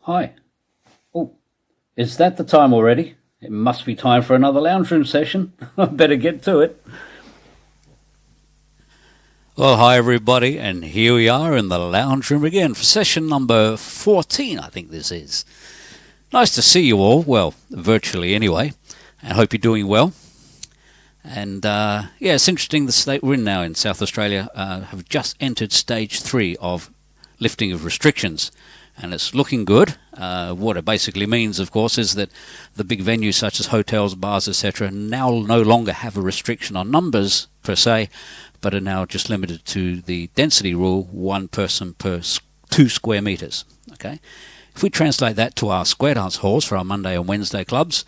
Hi. Oh, is that the time already? It must be time for another Loungeroom session. I better get to it. Well, hi everybody, and here we are in the lounge room again for session number 14, I think this is. Nice to see you all, well, virtually anyway, and hope you're doing well. And it's interesting, the state we're in now in South Australia have just entered stage 3 of lifting of restrictions, and it's looking good. What it basically means, of course, is that the big venues such as hotels, bars, etc. now no longer have a restriction on numbers per se, but are now just limited to the density rule, 1 person per 2 square metres. Okay, if we translate that to our square dance halls for our Monday and Wednesday clubs,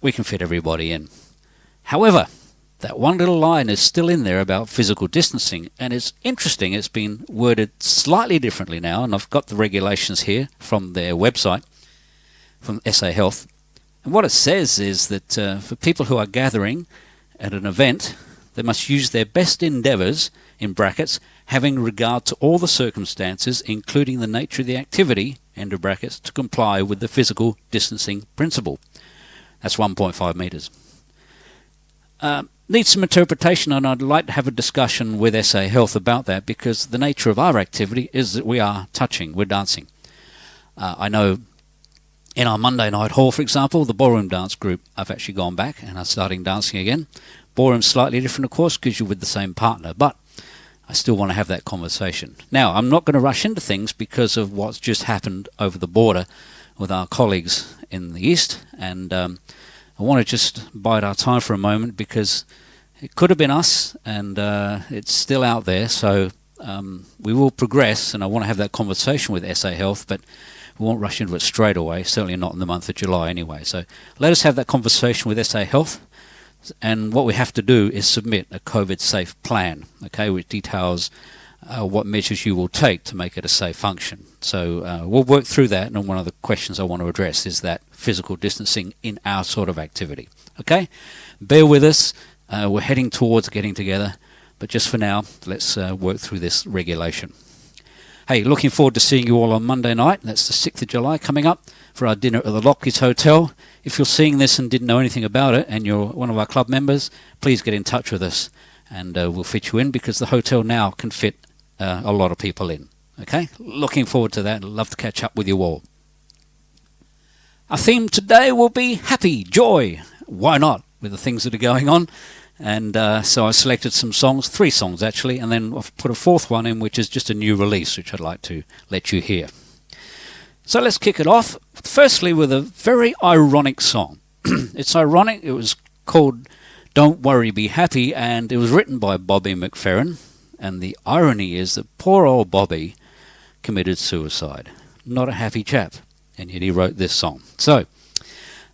we can fit everybody in. However, that one little line is still in there about physical distancing, and it's interesting, it's been worded slightly differently now, and I've got the regulations here from their website, from SA Health, and what it says is that for people who are gathering at an event, they must use their best endeavours, in brackets, having regard to all the circumstances, including the nature of the activity, end of brackets, to comply with the physical distancing principle. That's 1.5 metres. Needs some interpretation, and I'd like to have a discussion with SA Health about that, because the nature of our activity is that we are touching, we're dancing. I know in our Monday night hall, for example, the ballroom dance group, I've actually gone back and are starting dancing again. Ballroom's slightly different, of course, because you're with the same partner, but I still want to have that conversation. Now, I'm not going to rush into things because of what's just happened over the border with our colleagues in the East, and I want to just bide our time for a moment, because it could have been us, and it's still out there, so we will progress, and I want to have that conversation with SA Health, but we won't rush into it straight away, certainly not in the month of July anyway. So let us have that conversation with SA Health, and what we have to do is submit a COVID-safe plan, okay, which details what measures you will take to make it a safe function. So we'll work through that, and one of the questions I want to address is that physical distancing in our sort of activity. Okay, bear with us. We're heading towards getting together, but just for now, let's work through this regulation. Hey, looking forward to seeing you all on Monday night. That's the 6th of July coming up for our dinner at the Lockheed's Hotel. If you're seeing this and didn't know anything about it, and you're one of our club members, please get in touch with us, and we'll fit you in, because the hotel now can fit a lot of people in. Okay, looking forward to that. Love to catch up with you all. Our theme today will be happy, joy. Why not, with the things that are going on? And so I selected some songs, 3 songs actually, and then I've put a 4th one in, which is just a new release, which I'd like to let you hear. So let's kick it off, firstly with a very ironic song. It's ironic. It was called Don't Worry, Be Happy, and it was written by Bobby McFerrin. And the irony is that poor old Bobby committed suicide. Not a happy chap, and yet he wrote this song. So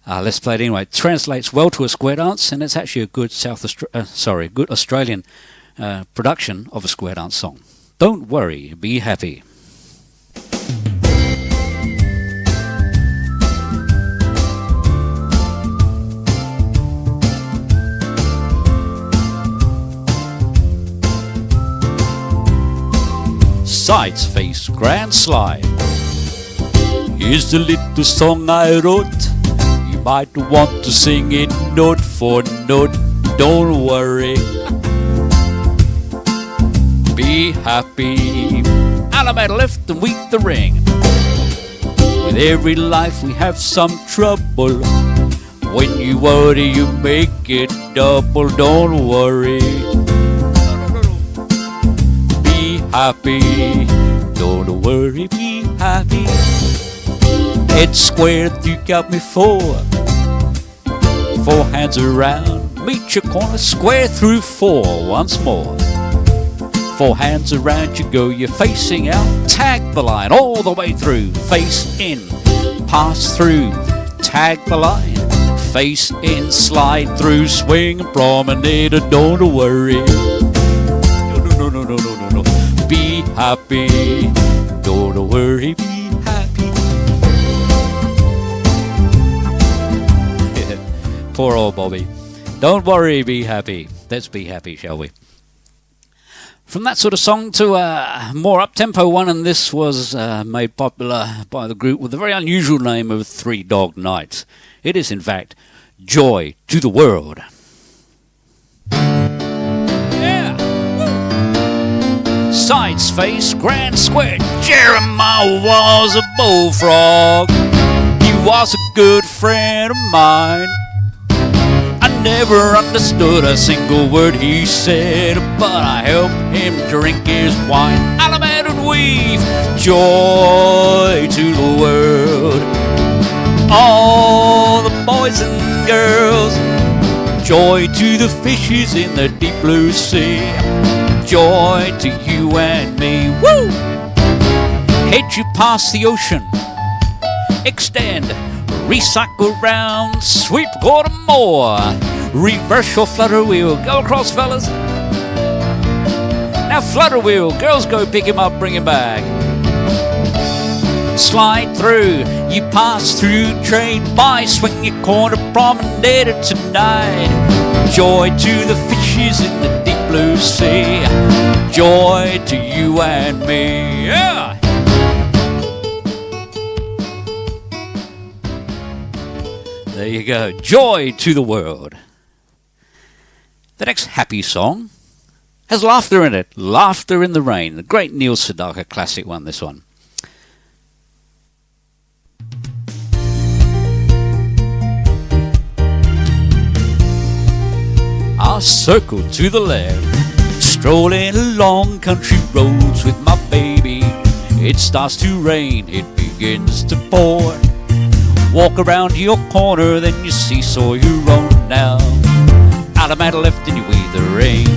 let's play it anyway. It translates well to a square dance, and it's actually a good good Australian production of a square dance song. Don't worry, be happy. Sides face grand slide. Here's the little song I wrote. You might want to sing it note for note. Don't worry, be happy. Element lift and weep the ring. With every life we have some trouble. When you worry you make it double. Don't worry, happy, don't worry, be happy. Head squared, you got me 4 hands around, meet your corner, square through 4 once more. 4 hands around you go, you're facing out, tag the line all the way through, face in, pass through, tag the line, face in, slide through, swing and promenade, don't worry. No. Be happy, don't worry, be happy. Poor old Bobby. Don't worry, be happy. Let's be happy, shall we? From that sort of song to a more up-tempo one, and this was made popular by the group with the very unusual name of Three Dog Night. It is, in fact, Joy to the World. Yeah! Woo. Sides, face, grand square. Jeremiah was a bullfrog. He was a good friend of mine. I never understood a single word he said, but I helped him drink his wine. Alamed and weave, joy to the world. All the boys and girls, joy to the fishes in the deep blue sea. Joy to you and me. Woo! Head you past the ocean, extend, recycle round, sweep, go to more. Reverse your flutter wheel, go across, fellas. Now flutter wheel, girls go pick him up, bring him back. Slide through, you pass through, trade by, swing your corner, promenade it tonight. Joy to the fishes in the deep blue sea. Joy to you and me, yeah! There you go. Joy to the world. The next happy song has laughter in it. Laughter in the Rain. The great Neil Sedaka classic one, this one. I circle to the left, strolling along country roads with my baby. It starts to rain, it begins to pour. Walk around your corner, then you seesaw your own now. Out of my left and you weave the rain.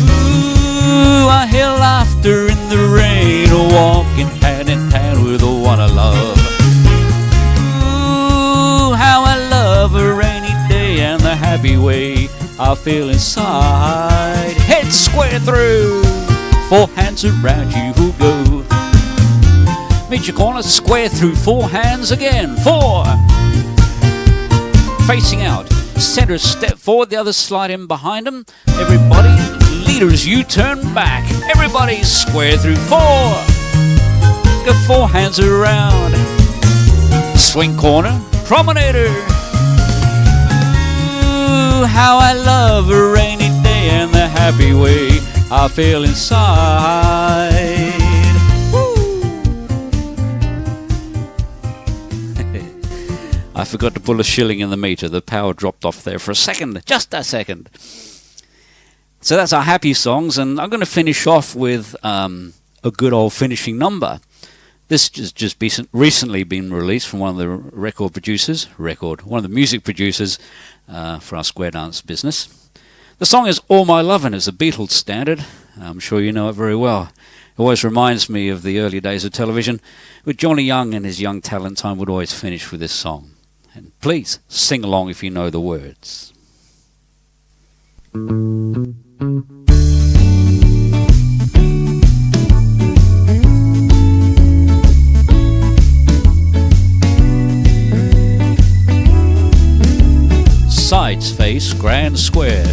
Ooh, I hear laughter in the rain, walking hand in hand with the one I love. Ooh, how I love a rainy day and the happy way I feel inside. Head square through, four hands around you who go. Meet your corner, square through, four hands again, four. Facing out, center step forward, the others slide in behind them. Everybody, leaders, you turn back. Everybody square through, four. Go four hands around. Swing corner, promenader. Ooh, how I love a rainy day and the happy way I feel inside. I forgot to pull a shilling in the meter. The power dropped off there for a second, just a second. So that's our happy songs, and I'm going to finish off with a good old finishing number. This has just recently been released from one of the one of the music producers for our square dance business. The song is All My Lovin'. It's a Beatles standard. I'm sure you know it very well. It always reminds me of the early days of television, with Johnny Young and his young talent time would always finish with this song. And please sing along if you know the words. Sides, face, grand square.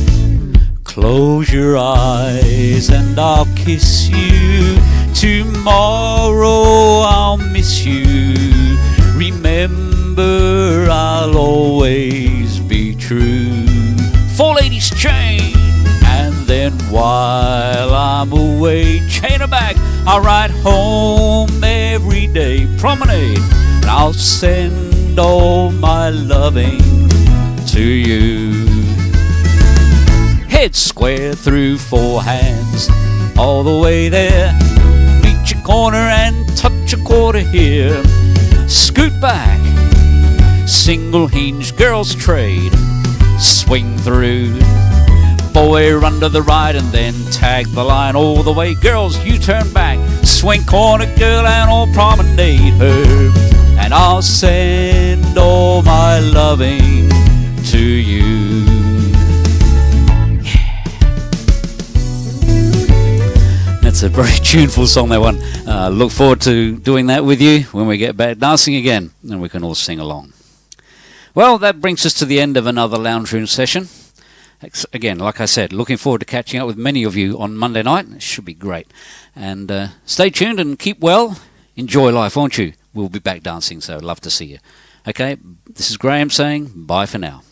Close your eyes and I'll kiss you. Tomorrow I'll miss you. Remember, I'll always be true. Four ladies chain, and then while I'm away, chain her back. I'll ride home every day, promenade, and I'll send all my loving to you. Head square through, four hands, all the way there. Reach a corner and touch a quarter here. Scoot back, single hinge, girls trade. Swing through, boy run to the right and then tag the line all the way. Girls, you turn back, swing corner, girl, and I'll promenade her. And I'll send all my loving to you. That's a very tuneful song, that one. Look forward to doing that with you when we get back dancing again and we can all sing along. Well, that brings us to the end of another Loungeroom session. Again, like I said, looking forward to catching up with many of you on Monday night. It should be great. And stay tuned and keep well. Enjoy life, won't you? We'll be back dancing, so love to see you. Okay, this is Graham saying bye for now.